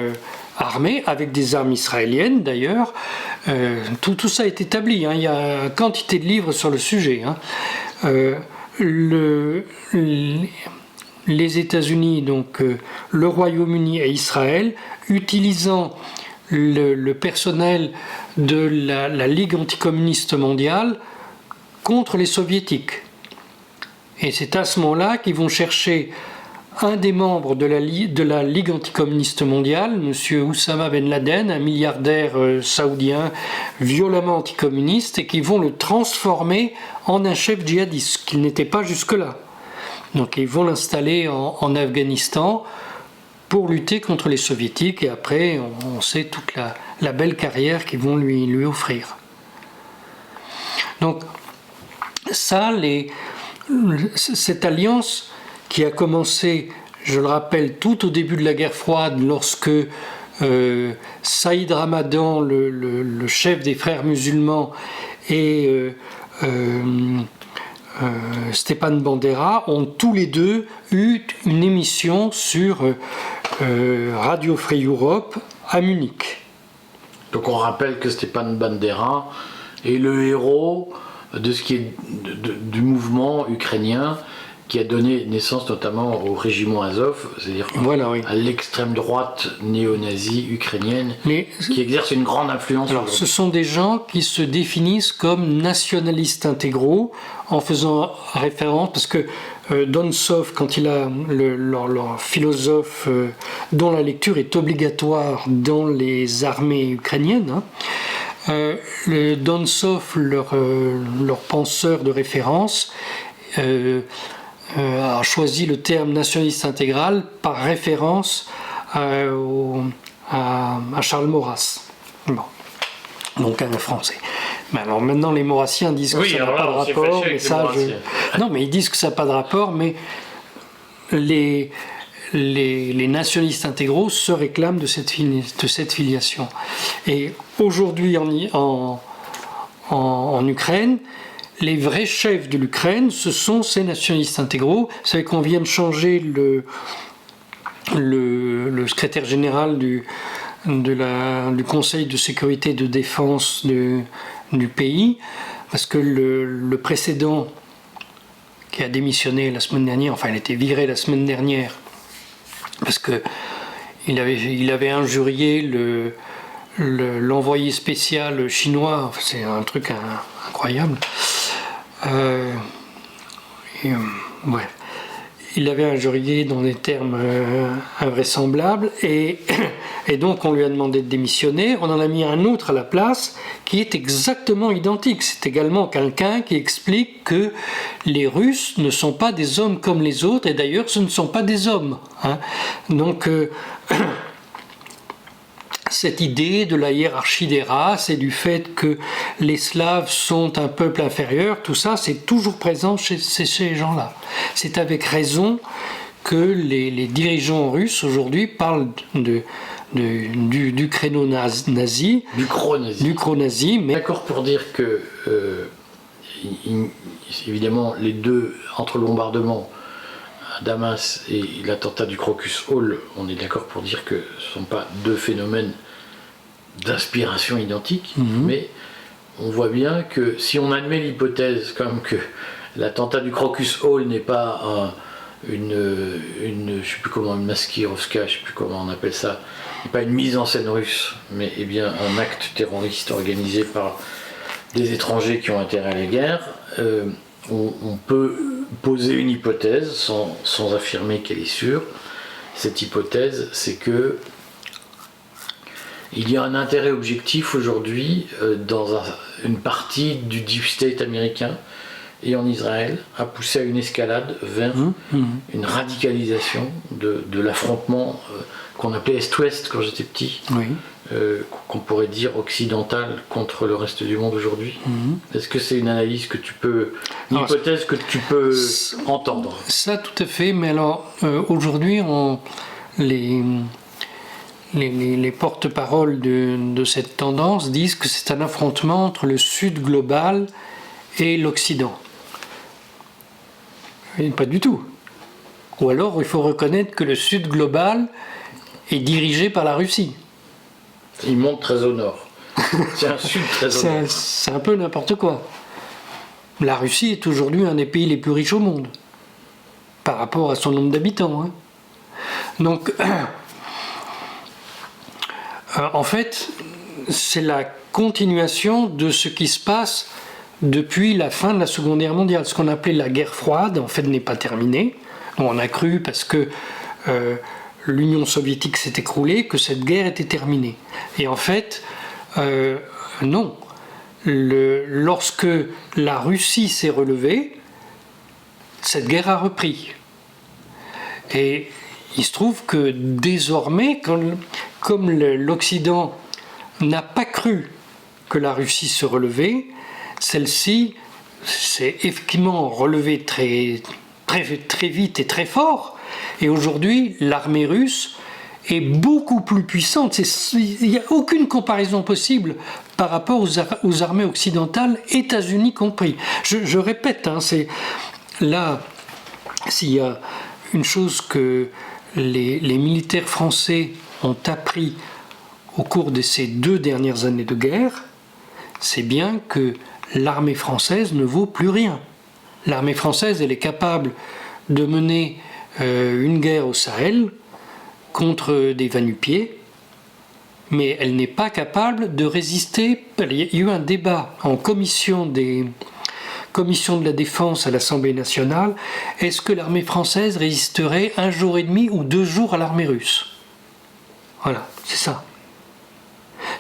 armés, avec des armes israéliennes d'ailleurs. Tout ça est établi, il y a une quantité de livres sur le sujet. Les États-Unis, donc le Royaume-Uni et Israël, utilisant le personnel de la Ligue anticommuniste mondiale contre les soviétiques. Et c'est à ce moment-là qu'ils vont chercher un des membres de la Ligue anticommuniste mondiale, M. Oussama Ben Laden, un milliardaire saoudien violemment anticommuniste, et qui vont le transformer en un chef djihadiste, qu'il n'était pas jusque-là. Donc ils vont l'installer en Afghanistan pour lutter contre les soviétiques, et après on sait toute la belle carrière qu'ils vont lui offrir. Donc ça, cette alliance qui a commencé, je le rappelle, tout au début de la guerre froide, lorsque Saïd Ramadan, le chef des frères musulmans, et Stepan Bandera ont tous les deux eu une émission sur Radio Free Europe à Munich.
Donc on rappelle que Stepan Bandera est le héros de ce qui est du mouvement ukrainien qui a donné naissance notamment au régiment Azov, c'est-à-dire à l'extrême droite néo-nazie ukrainienne, qui exerce une grande influence.
Alors, ce sont des gens qui se définissent comme nationalistes intégraux, en faisant référence, parce que Donsov, quand il a leur philosophe dont la lecture est obligatoire dans les armées ukrainiennes, le Donsov, leur penseur de référence, a choisi le terme nationaliste intégral par référence à Charles Maurras. Bon. Donc un Français. Mais alors maintenant les Maurassiens disent que ça n'a pas de rapport, mais ça non, mais ils disent que ça n'a pas de rapport, mais les nationalistes intégraux se réclament de cette filiation. Et aujourd'hui en Ukraine, les vrais chefs de l'Ukraine, ce sont ces nationalistes intégraux. Vous savez qu'on vient de changer le secrétaire général du Conseil de sécurité et de défense du pays, parce que le précédent, qui a démissionné la semaine dernière, enfin il a été viré la semaine dernière, parce que il avait injurié l'envoyé spécial chinois. C'est un truc incroyable. il avait injurié dans des termes invraisemblables et donc on lui a demandé de démissionner. On en a mis un autre à la place qui est exactement identique. C'est également quelqu'un qui explique que les Russes ne sont pas des hommes comme les autres et d'ailleurs ce ne sont pas des hommes. Hein. Donc cette idée de la hiérarchie des races et du fait que les Slaves sont un peuple inférieur, tout ça, c'est toujours présent chez ces gens-là. C'est avec raison que les dirigeants russes aujourd'hui parlent du créneau nazi,
du
chro-nazi. Mais
d'accord pour dire que, évidemment, les deux, entre le bombardement à Damas et l'attentat du Crocus Hall, on est d'accord pour dire que ce ne sont pas deux phénomènes d'inspiration identiques, mais on voit bien que si on admet l'hypothèse comme que l'attentat du Crocus Hall n'est pas je sais plus comment, une maskirovska, je sais plus comment on appelle ça, n'est pas une mise en scène russe, mais eh bien un acte terroriste organisé par des étrangers qui ont intérêt à la guerre, on peut poser une hypothèse sans affirmer qu'elle est sûre. Cette hypothèse, c'est que il y a un intérêt objectif aujourd'hui dans une partie du deep state américain et en Israël à pousser à une escalade vers une radicalisation de l'affrontement qu'on appelait Est-Ouest quand j'étais petit, qu'on pourrait dire occidental contre le reste du monde aujourd'hui. Est-ce que c'est une analyse que tu peux, une hypothèse que tu peux entendre?
Ça tout à fait, mais alors aujourd'hui les porte-paroles de cette tendance disent que c'est un affrontement entre le Sud global et l'Occident. Et pas du tout. Ou alors il faut reconnaître que le Sud global est dirigé par la Russie.
Il monte très au nord. C'est un Sud très au nord.
C'est un peu n'importe quoi. La Russie est aujourd'hui un des pays les plus riches au monde, par rapport à son nombre d'habitants. Hein. Donc, en fait, c'est la continuation de ce qui se passe depuis la fin de la Seconde Guerre mondiale. Ce qu'on appelait la guerre froide, en fait, n'est pas terminée. On a cru, parce que l'Union soviétique s'est écroulée, que cette guerre était terminée. Et en fait, non. Lorsque la Russie s'est relevée, cette guerre a repris. Et il se trouve que désormais, comme l'Occident n'a pas cru que la Russie se relevait, celle-ci s'est effectivement relevée très, très, très vite et très fort. Et aujourd'hui, l'armée russe est beaucoup plus puissante. Il n'y a aucune comparaison possible par rapport aux armées occidentales, États-Unis compris. Je répète, hein, c'est là, s'il y a une chose que les militaires français ont appris au cours de ces 2 dernières années de guerre, c'est bien que l'armée française ne vaut plus rien. L'armée française, elle est capable de mener une guerre au Sahel contre des va-nu-pieds, mais elle n'est pas capable de résister. Il y a eu un débat en commission de la défense à l'Assemblée nationale. Est-ce que l'armée française résisterait 1 jour et demi ou 2 jours à l'armée russe? Voilà, c'est ça.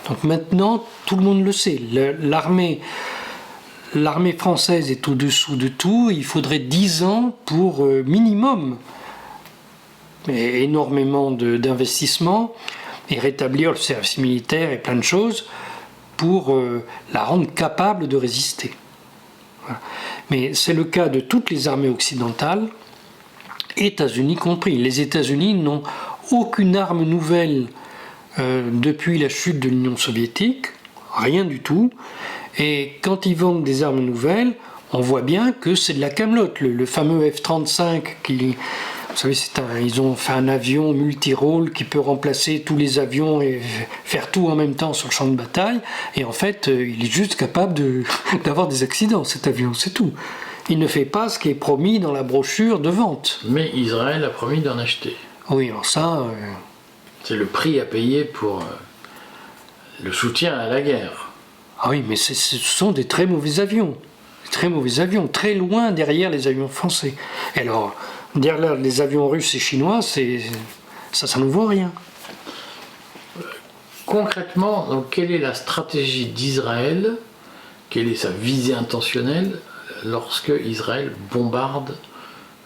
Donc maintenant, tout le monde le sait. L'armée française est au-dessous de tout. Il faudrait 10 ans pour minimum, mais énormément d'investissements, et rétablir le service militaire et plein de choses pour la rendre capable de résister. Voilà. Mais c'est le cas de toutes les armées occidentales, États-Unis compris. Les États-Unis n'ont aucune arme nouvelle depuis la chute de l'Union soviétique, rien du tout. Et quand ils vendent des armes nouvelles, on voit bien que c'est de la camelote. Le fameux F-35 vous savez, ils ont fait un avion multirôle qui peut remplacer tous les avions et faire tout en même temps sur le champ de bataille. Et en fait, il est juste capable d'avoir des accidents, cet avion, c'est tout. Il ne fait pas ce qui est promis dans la brochure de vente.
Mais Israël a promis d'en acheter.
Oui, alors ça...
C'est le prix à payer pour le soutien à la guerre.
Ah oui, mais ce sont des très mauvais avions. Très mauvais avions, très loin derrière les avions français. Et alors... Derrière les avions russes et chinois, ça ne vaut rien.
Concrètement, donc, quelle est la stratégie d'Israël? Quelle est sa visée intentionnelle lorsque Israël bombarde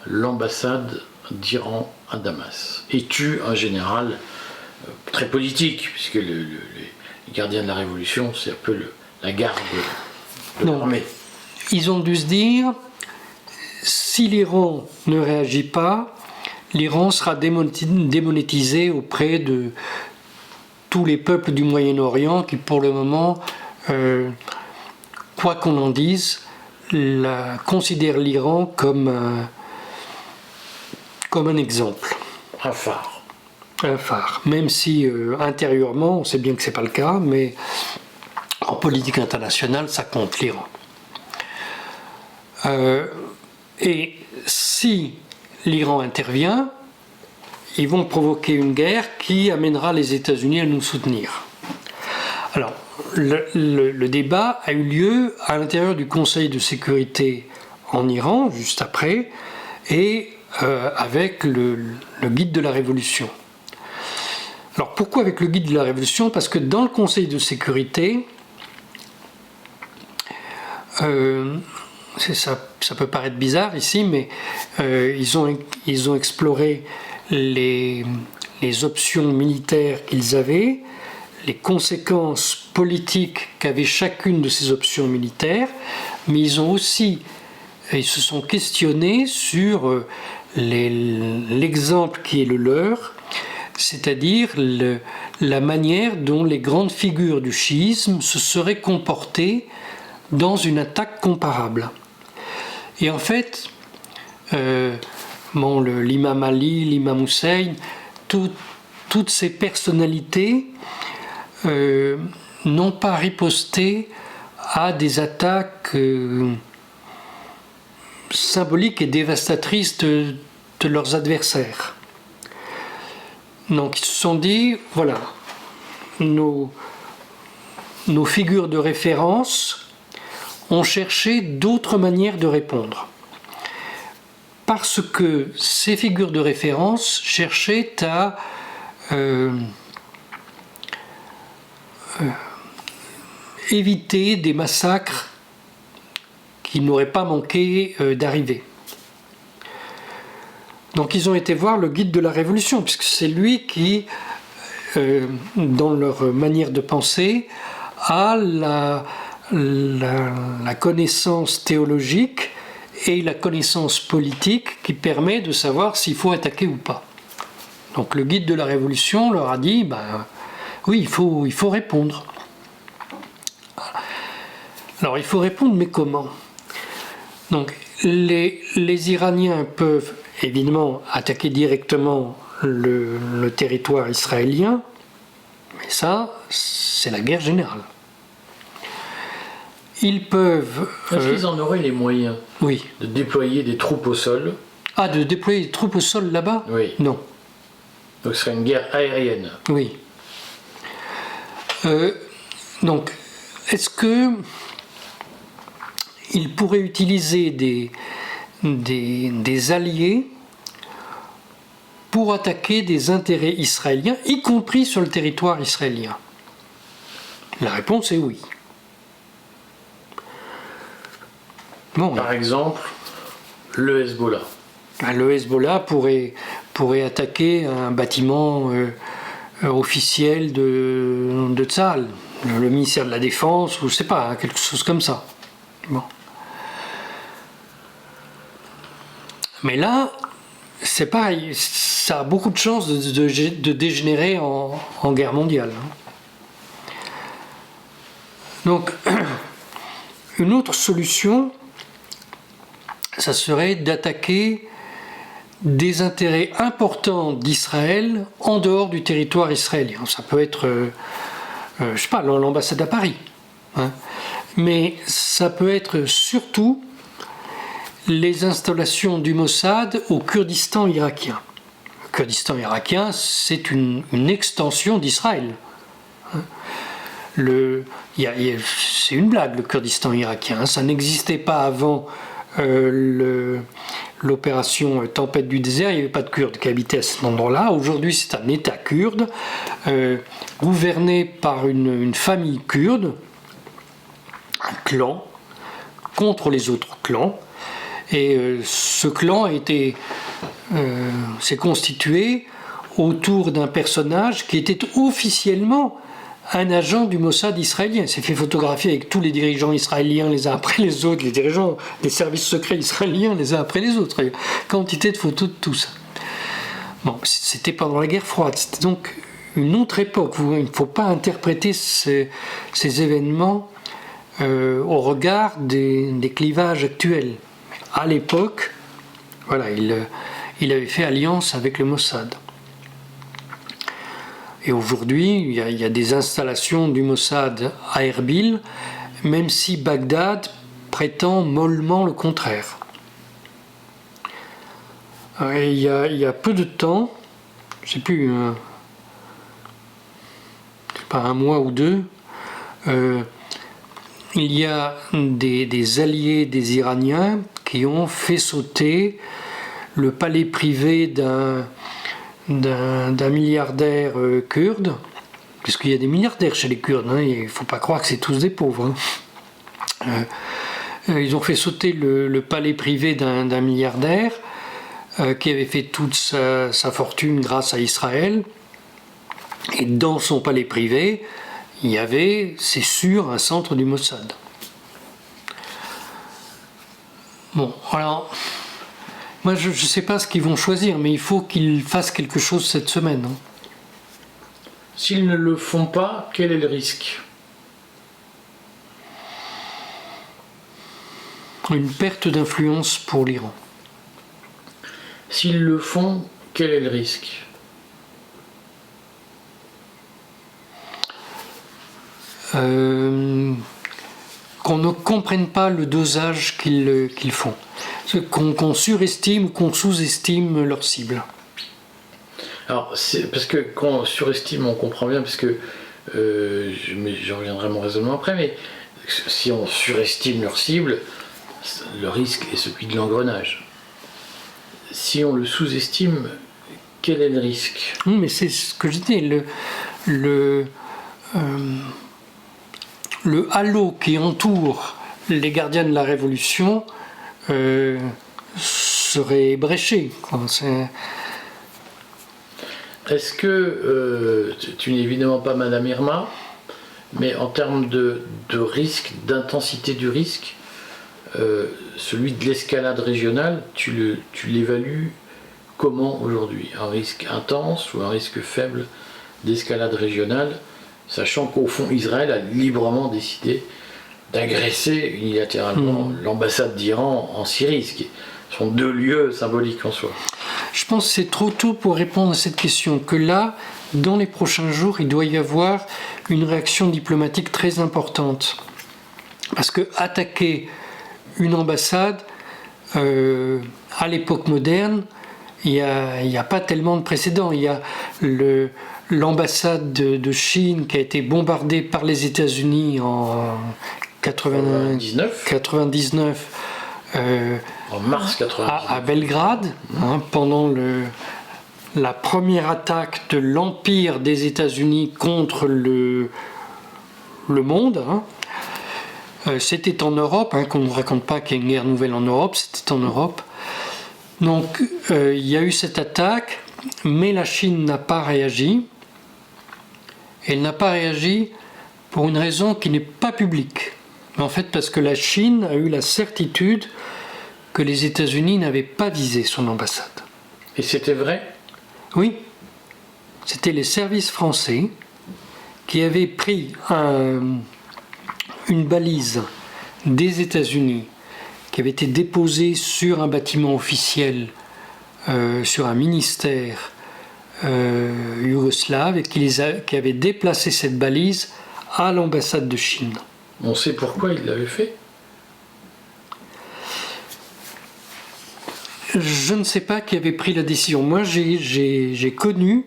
l'ambassade d'Iran à Damas et tue un général très politique, puisque les gardiens de la Révolution, c'est un peu la garde de l'armée.
Ils ont dû se dire, si l'Iran ne réagit pas, l'Iran sera démonétisé auprès de tous les peuples du Moyen-Orient qui, pour le moment, quoi qu'on en dise, considèrent l'Iran comme un exemple.
Un phare.
Un phare. Même si intérieurement, on sait bien que ce n'est pas le cas, mais en politique internationale, ça compte l'Iran. Et si l'Iran intervient, ils vont provoquer une guerre qui amènera les États-Unis à nous soutenir. Alors, le débat a eu lieu à l'intérieur du Conseil de sécurité en Iran, juste après, et avec le guide de la Révolution. Alors, pourquoi avec le guide de la Révolution? Parce que dans le Conseil de sécurité, ça peut paraître bizarre ici, mais ils ont exploré les options militaires qu'ils avaient, les conséquences politiques qu'avait chacune de ces options militaires, mais ils se sont questionnés sur l'exemple qui est le leur, c'est-à-dire la manière dont les grandes figures du chiisme se seraient comportées dans une attaque comparable. Et en fait, l'imam Ali, l'imam Hussein, toutes ces personnalités n'ont pas riposté à des attaques symboliques et dévastatrices de leurs adversaires. Donc ils se sont dit, voilà, nos figures de référence ont cherché d'autres manières de répondre. Parce que ces figures de référence cherchaient à éviter des massacres qui n'auraient pas manqué d'arriver. Donc ils ont été voir le guide de la Révolution, puisque c'est lui qui, dans leur manière de penser, a la connaissance théologique et la connaissance politique qui permet de savoir s'il faut attaquer ou pas. Donc le guide de la Révolution leur a dit, oui, il faut répondre. Alors il faut répondre, mais comment? Donc les Iraniens peuvent évidemment attaquer directement le territoire israélien, mais ça, c'est la guerre générale. Ils peuvent...
Est-ce qu'ils en auraient les moyens?
Oui.
De déployer des troupes au sol?
Ah, de déployer des troupes au sol là-bas?
Oui.
Non.
Donc ce serait une guerre aérienne?
Oui. Donc, est-ce que ils pourraient utiliser des alliés pour attaquer des intérêts israéliens, y compris sur le territoire israélien? La réponse est oui. Bon,
par exemple, le Hezbollah.
Le Hezbollah pourrait attaquer un bâtiment officiel de Tsahal, le ministère de la Défense, ou je sais pas, quelque chose comme ça. Bon. Mais là, c'est pareil, ça a beaucoup de chances de dégénérer en guerre mondiale. Donc, une autre solution, ça serait d'attaquer des intérêts importants d'Israël en dehors du territoire israélien. Ça peut être, je sais pas, l'ambassade à Paris. Hein. Mais ça peut être surtout les installations du Mossad au Kurdistan irakien. Le Kurdistan irakien, c'est une extension d'Israël. Hein. C'est une blague, le Kurdistan irakien. Ça n'existait pas avant l'opération Tempête du désert, il n'y avait pas de Kurdes qui habitaient à cet endroit-là. Aujourd'hui, c'est un État kurde, gouverné par une famille kurde, un clan, contre les autres clans. Et ce clan s'est constitué autour d'un personnage qui était officiellement un agent du Mossad israélien. Il s'est fait photographier avec tous les dirigeants israéliens les uns après les autres, les dirigeants des services secrets israéliens les uns après les autres. Il y a quantité de photos de tout ça. Bon, c'était pendant la guerre froide, c'était donc une autre époque. Il ne faut pas interpréter ces événements au regard des clivages actuels. À l'époque, voilà, il avait fait alliance avec le Mossad. Et aujourd'hui, il y a des installations du Mossad à Erbil, même si Bagdad prétend mollement le contraire. Et il y a peu de temps, je ne sais plus, pas un mois ou deux, il y a des alliés des Iraniens qui ont fait sauter le palais privé d'un milliardaire kurde, puisqu'il y a des milliardaires chez les Kurdes, hein, il ne faut pas croire que c'est tous des pauvres. Hein. Ils ont fait sauter le palais privé d'un milliardaire qui avait fait toute sa fortune grâce à Israël, et dans son palais privé, il y avait, c'est sûr, un centre du Mossad. Bon, alors... Moi, je ne sais pas ce qu'ils vont choisir, mais il faut qu'ils fassent quelque chose cette semaine. Hein.
S'ils ne le font pas, quel est le risque?
Une perte d'influence pour l'Iran.
S'ils le font, quel est le risque?
Qu'on ne comprenne pas le dosage qu'ils font. Qu'on surestime ou qu'on sous-estime leur cible.
Alors, c'est parce que quand on surestime, on comprend bien, parce que je reviendrai à mon raisonnement après, mais si on surestime leur cible, le risque est celui de l'engrenage. Si on le sous-estime, quel est le risque?
Mais c'est ce que je dis, le halo qui entoure les gardiens de la Révolution serait ébréché.
Est-ce que, tu n'es évidemment pas Madame Irma, mais en termes de risque, d'intensité du risque, celui de l'escalade régionale, tu l'évalues comment aujourd'hui? Un risque intense ou un risque faible d'escalade régionale, sachant qu'au fond Israël a librement décidé d'agresser unilatéralement l'ambassade d'Iran en Syrie, ce qui sont deux lieux symboliques en soi.
Je pense que c'est trop tôt pour répondre à cette question, que là, dans les prochains jours, il doit y avoir une réaction diplomatique très importante. Parce que attaquer une ambassade, à l'époque moderne, il n'y a pas tellement de précédents. Il y a l'ambassade de Chine qui a été bombardée par les États-Unis en 99
en mars 99.
À Belgrade, hein, pendant la première attaque de l'empire des États-Unis contre le monde. Hein. C'était en Europe, hein, qu'on ne raconte pas qu'il y a une guerre nouvelle en Europe, c'était en Europe. Donc il y a eu cette attaque, mais la Chine n'a pas réagi. Elle n'a pas réagi pour une raison qui n'est pas publique. En fait, parce que la Chine a eu la certitude que les États-Unis n'avaient pas visé son ambassade.
Et c'était vrai?
Oui. C'était les services français qui avaient pris une balise des États-Unis qui avait été déposée sur un bâtiment officiel, sur un ministère yougoslave, et qui avait déplacé cette balise à l'ambassade de Chine.
On sait pourquoi il l'avait fait?
Je ne sais pas qui avait pris la décision. Moi, j'ai connu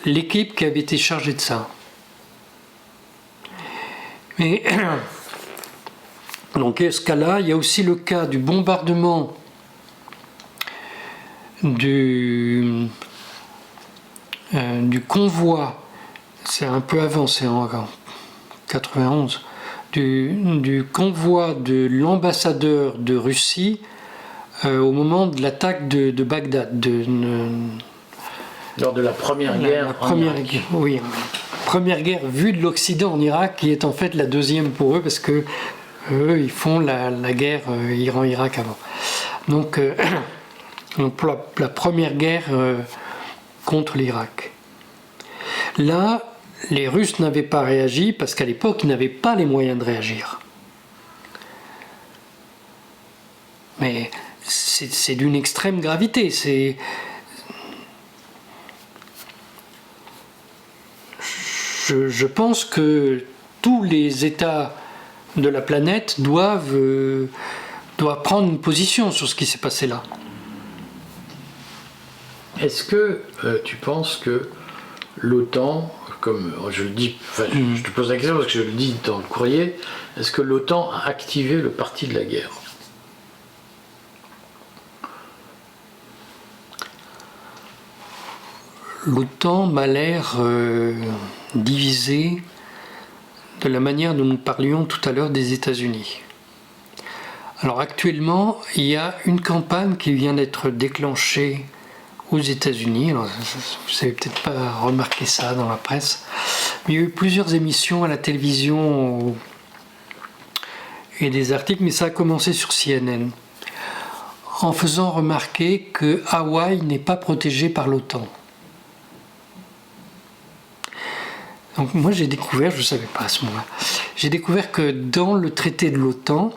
l'équipe qui avait été chargée de ça. Mais Donc, il y a ce cas-là. Il y a aussi le cas du bombardement du convoi, c'est un peu avant, c'est en 91, du convoi de l'ambassadeur de Russie au moment de l'attaque de Bagdad.
Lors de la première guerre.
Première guerre vue de l'Occident en Irak, qui est en fait la deuxième pour eux, parce que eux, ils font la guerre Iran-Irak avant. Donc pour la première guerre contre l'Irak. Là, les Russes n'avaient pas réagi parce qu'à l'époque, ils n'avaient pas les moyens de réagir. Mais c'est d'une extrême gravité. Je pense que tous les États de la planète doivent prendre une position sur ce qui s'est passé là.
Est-ce que tu penses que l'OTAN, comme je le dis, je te pose la question parce que je le dis dans le courrier, est-ce que l'OTAN a activé le parti de la guerre?
L'OTAN m'a l'air divisée de la manière dont nous parlions tout à l'heure des États-Unis. Alors actuellement, il y a une campagne qui vient d'être déclenchée aux États-Unis. Alors, vous n'avez peut-être pas remarqué ça dans la presse, mais il y a eu plusieurs émissions à la télévision et des articles, mais ça a commencé sur CNN, en faisant remarquer que Hawaï n'est pas protégé par l'OTAN. Donc moi j'ai découvert, je ne savais pas à ce moment-là, j'ai découvert que dans le traité de l'OTAN,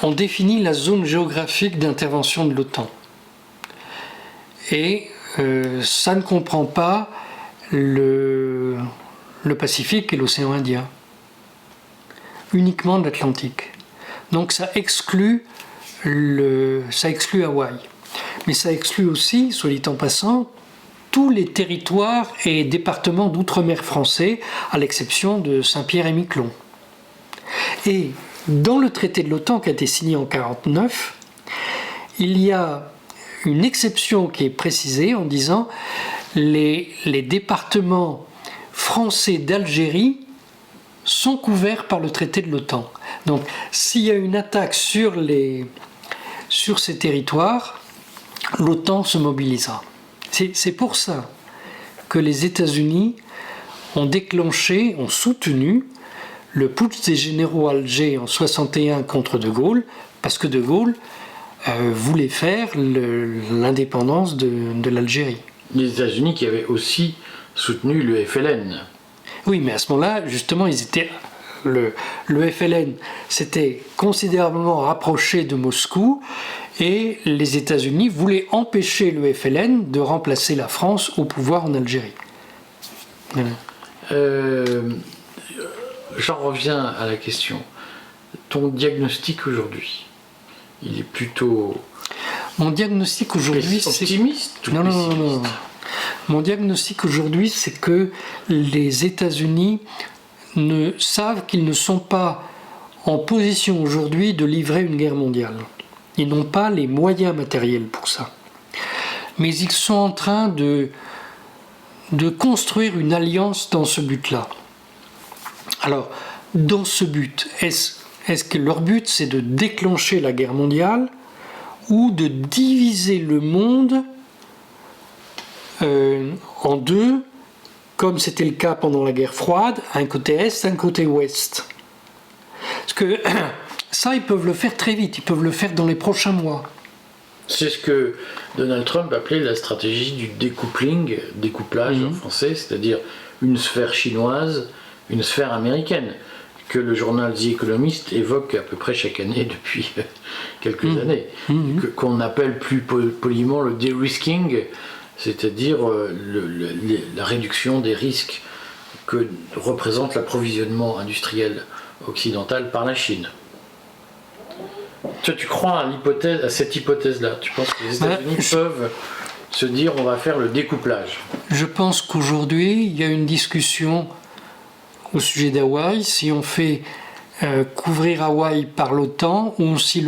on définit la zone géographique d'intervention de l'OTAN. Et ça ne comprend pas le Pacifique et l'océan Indien, uniquement l'Atlantique. Donc ça exclut Hawaï. Mais ça exclut aussi, soit dit en passant, tous les territoires et départements d'outre-mer français, à l'exception de Saint-Pierre-et-Miquelon. Et dans le traité de l'OTAN qui a été signé en 1949, il y a une exception qui est précisée en disant les départements français d'Algérie sont couverts par le traité de l'OTAN. Donc s'il y a une attaque sur ces territoires, l'OTAN se mobilisera. C'est pour ça que les États-Unis ont soutenu le putsch des généraux à Alger en 61 contre De Gaulle, parce que De Gaulle voulait faire l'indépendance de l'Algérie.
Les États-Unis qui avaient aussi soutenu le FLN.
Oui, mais à ce moment-là, justement, le FLN s'était considérablement rapproché de Moscou et les États-Unis voulaient empêcher le FLN de remplacer la France au pouvoir en Algérie. Voilà.
J'en reviens à la question. Ton diagnostic aujourd'hui, il est plutôt...
Mon diagnostic aujourd'hui, c'est...
Optimiste ou
non,
pessimiste?
non. Mon diagnostic aujourd'hui, c'est que les États-Unis savent qu'ils ne sont pas en position aujourd'hui de livrer une guerre mondiale. Ils n'ont pas les moyens matériels pour ça. Mais ils sont en train de construire une alliance dans ce but-là. Alors, dans ce but, est-ce que leur but c'est de déclencher la guerre mondiale ou de diviser le monde en deux, comme c'était le cas pendant la guerre froide, un côté Est, un côté Ouest? Parce que ça, ils peuvent le faire très vite, ils peuvent le faire dans les prochains mois.
C'est ce que Donald Trump appelait la stratégie du découplage en français, c'est-à-dire une sphère chinoise, une sphère américaine, que le journal The Economist évoque à peu près chaque année depuis quelques années, qu'on appelle plus poliment le de-risking, c'est-à-dire la réduction des risques que représente l'approvisionnement industriel occidental par la Chine. Toi, tu crois à cette hypothèse-là? Tu penses que les États-Unis peuvent se dire on va faire le découplage?
Je pense qu'aujourd'hui, il y a une discussion au sujet d'Hawaï, si on fait couvrir Hawaï par l'OTAN ou si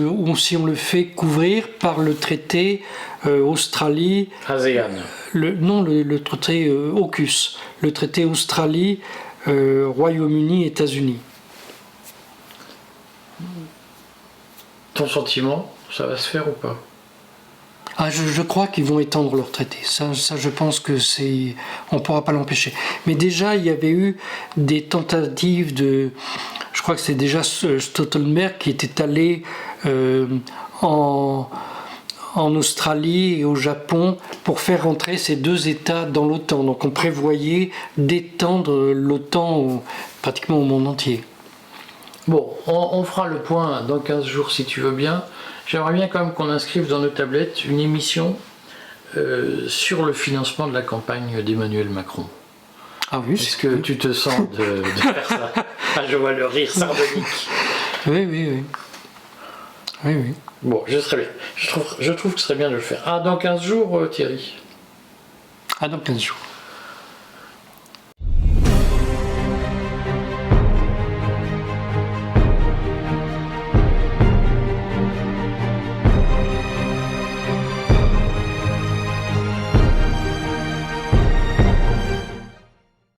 on le fait couvrir par le traité Australie.
ASEAN.
Le traité AUKUS, le traité Australie, Royaume-Uni, États-Unis.
Ton sentiment, ça va se faire ou pas?
Je crois qu'ils vont étendre leur traité. Ça, je pense que on ne pourra pas l'empêcher. Mais déjà, il y avait eu des tentatives de... Je crois que c'est déjà Stoltenberg qui était allé en Australie et au Japon pour faire rentrer ces deux États dans l'OTAN. Donc on prévoyait d'étendre l'OTAN pratiquement au monde entier.
Bon, on fera le point dans 15 jours si tu veux bien. J'aimerais bien quand même qu'on inscrive dans nos tablettes une émission sur le financement de la campagne d'Emmanuel Macron.
Ah oui.
Est-ce que tu te sens de faire ça? Je vois le rire sardonique.
Oui.
Bon, je serais bien. Je trouve que ce serait bien de le faire. Ah, dans 15 jours, Thierry?
Ah, dans 15 jours.